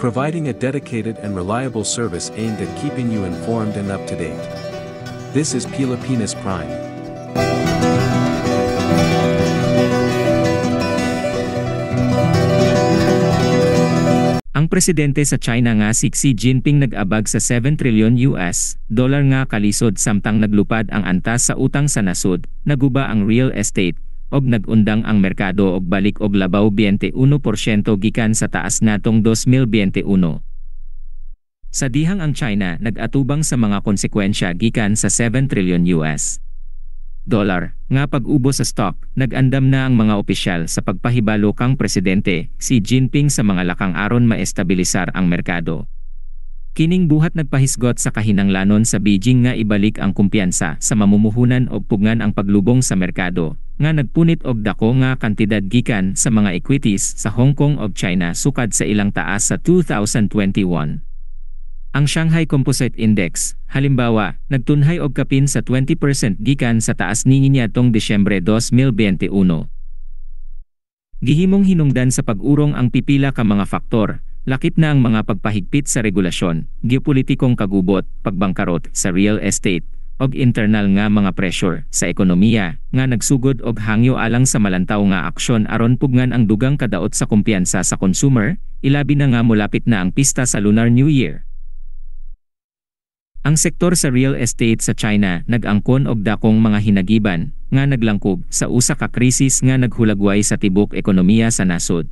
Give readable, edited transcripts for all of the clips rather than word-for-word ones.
providing a dedicated and reliable service aimed at keeping you informed and up to date. This is Pilipinas Prime. Ang presidente sa China nga si Xi Jinping nag-abag sa 7 trilyon US dollar nga kalisod samtang naglupad ang antas sa utang sa nasud, naguba ang real estate, og nag-undang ang merkado og balik og labaw 21% gikan sa taas natong 2021. Sa dihang ang China nag-atubang sa mga konsekwensya gikan sa 7 trilyon US dollar nga pag-ubo sa stock, nag-andam na ang mga opisyal sa pagpahibalo kang presidente Xi Jinping sa mga lakang aron maestabilisar ang merkado. Kining buhat nagpahisgot sa kahinanglanon sa Beijing nga ibalik ang kumpiyansa sa mamumuhunan og pugngan ang paglubong sa merkado, nga nagpunit og dako nga kantidad gikan sa mga equities sa Hong Kong ug China sukad sa ilang taas sa 2021. Ang Shanghai Composite Index, halimbawa, nagtunhay og kapin sa 20% gikan sa taas niinyatong Disyembre 2021. Gihimong hinungdan sa pag-urong ang pipila ka mga faktor, lakip na ang mga pagpahigpit sa regulasyon, geopolitikong kagubot, pagbangkarot sa real estate, og internal nga mga pressure sa ekonomiya nga nagsugod og hangyo alang sa malantaw nga aksyon aron pugnan ang dugang kadaot sa kumpiyansa sa consumer, ilabi na nga molapit na ang pista sa Lunar New Year. Ang sektor sa real estate sa China nag-angkon og dakong mga hinagiban nga naglangkob sa usa ka krisis nga naghulagway sa tibok ekonomiya sa nasod.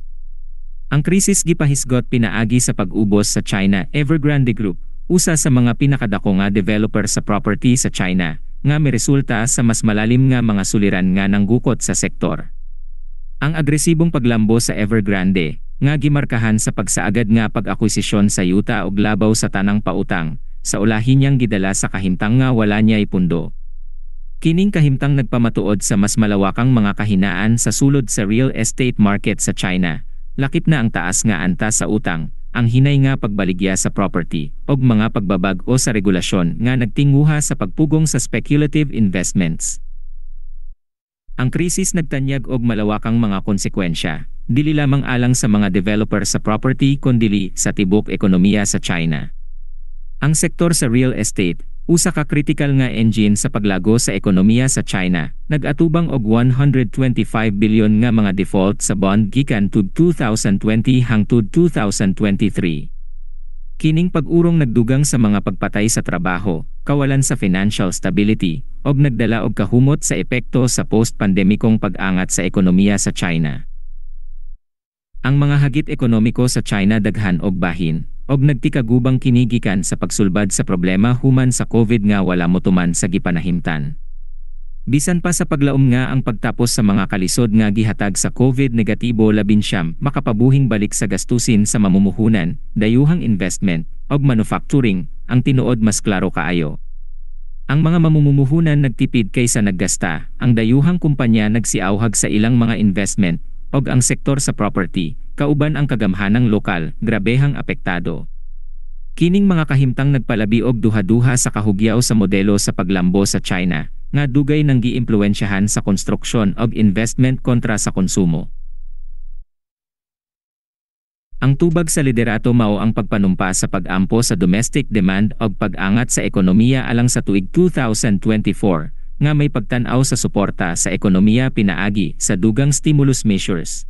Ang krisis gipahisgot pinaagi sa pag-ubos sa China Evergrande Group, usa sa mga pinakadako nga developer sa property sa China, nga miresulta sa mas malalim nga mga suliran nga nanggukot sa sektor. Ang agresibong paglambo sa Evergrande nga gimarkahan sa pagsaagad nga pag-akwisisyon sa yuta og labaw sa tanang pautang, sa ulahin niyang gidala sa kahimtang nga wala niya ipundo. Kining kahimtang nagpamatuod sa mas malawakang mga kahinaan sa sulod sa real estate market sa China, lakip na ang taas nga antas sa utang, ang hinay nga pagbaligya sa property, og mga pagbabag-o sa regulasyon nga nagtinguha sa pagpugong sa speculative investments. Ang krisis nagtanyag og malawakang mga konsekwensya, dili lamang alang sa mga developer sa property kundi sa tibok ekonomiya sa China. Ang sektor sa real estate, usa ka critical nga engine sa paglago sa ekonomiya sa China, nag-atubang og 125 bilyon nga mga default sa bond gikan tud 2020 hangtod 2023. Kining pag-urong nagdugang sa mga pagpatay sa trabaho, kawalan sa financial stability, og nagdala og kahumot sa epekto sa post-pandemikong pag-angat sa ekonomiya sa China. Ang mga hagit ekonomiko sa China daghan og bahin, og nagtikagubang kinigikan sa pagsulbad sa problema human sa COVID nga wala motuman sa gipanahimtan. Bisan pa sa paglaom nga ang pagtapos sa mga kalisod nga gihatag sa COVID negatibo labinsyam makapabuhing balik sa gastusin sa mamumuhunan, dayuhang investment, og manufacturing, ang tinuod mas klaro kaayo. Ang mga mamumuhunan nagtipid kaysa naggasta, ang dayuhang kumpanya nagsiawhag sa ilang mga investment, og ang sektor sa property, kauban ang kagamhanang lokal, grabehang apektado. Kining mga kahimtang nagpalabi og duha-duha sa kahugyaw sa modelo sa paglambo sa China, nga dugay nang giimpluwensyahan sa konstruksyon og investment kontra sa konsumo. Ang tubag sa liderato mao ang pagpanumpa sa pag-ampo sa domestic demand og pag-angat sa ekonomiya alang sa tuig 2024, nga may pagtan-aw sa suporta sa ekonomiya pinaagi sa dugang stimulus measures.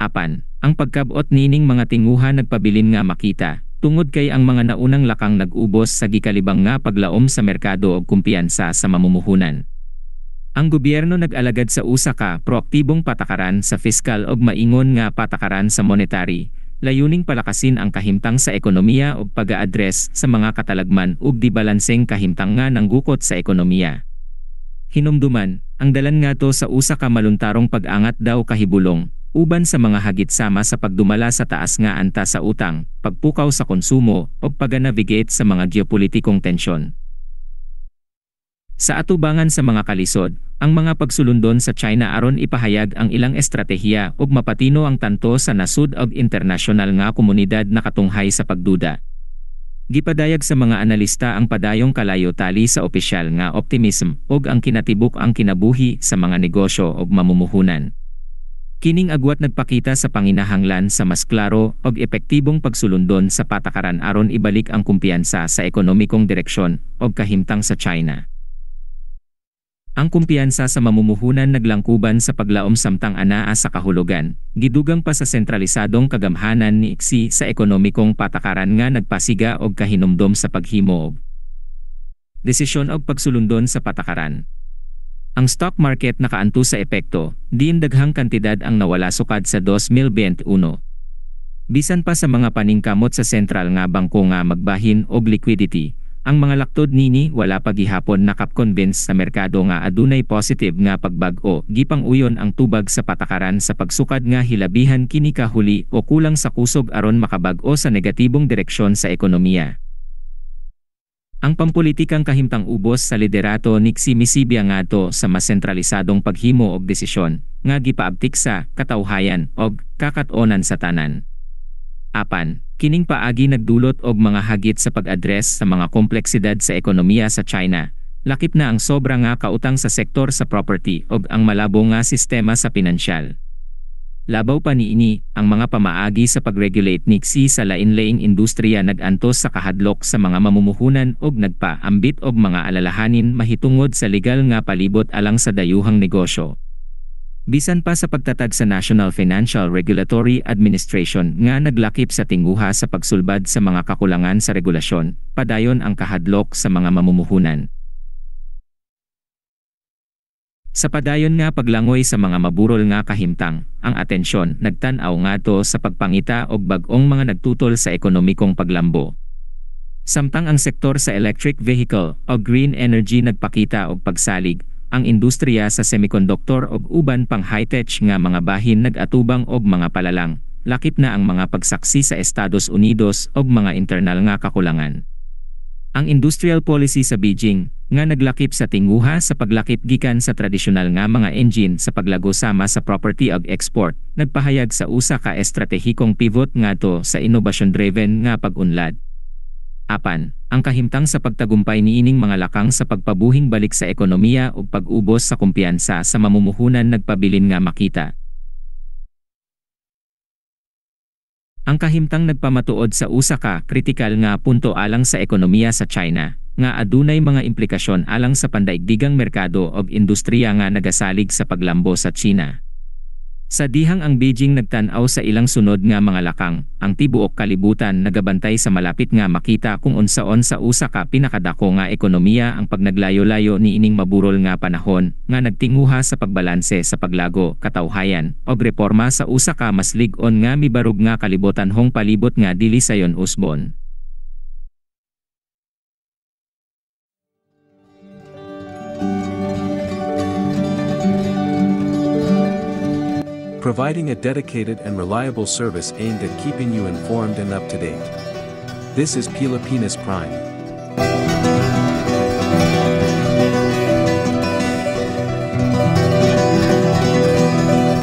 Apan, ang pagkabot nining mga tinguhan nagpabilin nga makita, tungod kay ang mga naunang lakang nag-ubos sa gikalibang nga paglaom sa merkado og kumpiyansa sa mamumuhunan. Ang gobyerno nag-alagad sa usa ka proaktibong patakaran sa fiskal og maingon nga patakaran sa monetary, layuning palakasin ang kahimtang sa ekonomiya ug pag-aadres sa mga katalagman ug dibalanseng kahimtang nga nanggukot sa ekonomiya. Hinumduman, ang dalan nga to sa usa ka maluntarong pag-angat daw kahibulong, uban sa mga hagit sama sa pagdumala sa taas nga antas sa utang, pagpukaw sa konsumo, o pag-navigate sa mga geopolitikong tensyon. Sa atubangan sa mga kalisod, ang mga pagsulundon sa China aron ipahayag ang ilang estratehiya ug mapatino ang tanto sa nasud ug internasyonal nga komunidad nakatunghay sa pagduda. Gipadayag sa mga analista ang padayong kalayo tali sa opisyal nga optimism ug ang kinatibuk ang kinabuhi sa mga negosyo ug mamumuhunan. Kining agwat nagpakita sa panginahanglan sa mas klaro ug epektibong pagsulundon sa patakaran aron ibalik ang kumpiyansa sa ekonomikong direksyon ug kahimtang sa China. Ang kumpiyansa sa mamumuhunan naglangkuban sa paglaom samtang anaa sa kahulugan, gidugang pa sa sentralisadong kagamhanan ni Xi sa ekonomikong patakaran nga nagpasiga og kahinumdom sa paghimo og desisyon og pagsulundon sa patakaran. Ang stock market nakaantu sa epekto, diin daghang kantidad ang nawala sukad sa 2021. Bisan pa sa mga paningkamot sa sentral nga bangko nga magbahin og liquidity, ang mga laktod nini wala pa gihapon nakap-convince sa merkado nga adunay positive nga pagbag-o gipang-uyon ang tubag sa patakaran sa pagsukad nga hilabihan kini kahuli o kulang sa kusog aron makabag-o sa negatibong direksyon sa ekonomiya. Ang pampulitikang kahimtang ubos sa liderato ni Xi misibya ngadto sa mas sentralisadong paghimo og desisyon nga gipaabtik sa katawhayan og kakat-onan sa tanan. Apan, kining paagi nagdulot og mga hagit sa pag-address sa mga kompleksidad sa ekonomiya sa China. Lakip na ang sobra nga kautang sa sektor sa property ug ang malabo nga sistema sa pinansyal. Labaw pa niini, ang mga pamaagi sa pag-regulate ni Xi sa lain-laing industriya nag-antos sa kahadlok sa mga mamumuhunan ug nagpaambit og mga alalahanin mahitungod sa legal nga palibot alang sa dayuhang negosyo. Bisan pa sa pagtatag sa National Financial Regulatory Administration nga naglakip sa tinguha sa pagsulbad sa mga kakulangan sa regulasyon, padayon ang kahadlok sa mga mamumuhunan. Sa padayon nga paglangoy sa mga maburol nga kahimtang, ang atensyon nagtan-aw ngadto sa pagpangita og bag-ong mga nagtutol sa ekonomikong paglambo. Samtang ang sektor sa electric vehicle o green energy nagpakita og pagsalig, ang industriya sa semiconductor og uban pang high-tech nga mga bahin nag-atubang og mga palalang, lakip na ang mga pagsaksi sa Estados Unidos og mga internal nga kakulangan. Ang industrial policy sa Beijing nga naglakip sa tinguha sa paglakip gikan sa tradisyonal nga mga engine sa paglago sama sa property ug export, nagpahayag sa usa ka estratehikong pivot ngadto sa innovation-driven nga pag-unlad. Apan, ang kahimtang sa pagtagumpay niining mga lakang sa pagpabuhing balik sa ekonomiya ug pag-ubos sa kumpiyansa sa mamumuhunan nagpabilin nga makita. Ang kahimtang nagpamatuod sa usa ka kritikal nga punto alang sa ekonomiya sa China, nga adunay mga implikasyon alang sa pandaigdigang merkado ug industriya nga nagasalig sa paglambo sa China. Sa dihang ang Beijing nagtan-aw sa ilang sunod nga mga lakang, ang tibuok kalibutan nagabantay sa malapit nga makita kung unsaon sa usa ka pinakadako nga ekonomiya ang pagnaglayo-layo niining maburol nga panahon nga nagtinguha sa pagbalanse sa paglago, katawhayan ug reforma sa usa ka mas lig-on nga mibarug nga kalibutanhong palibot nga dili sayon usbon. Providing a dedicated and reliable service aimed at keeping you informed and up to date. This is Pilipinas Prime.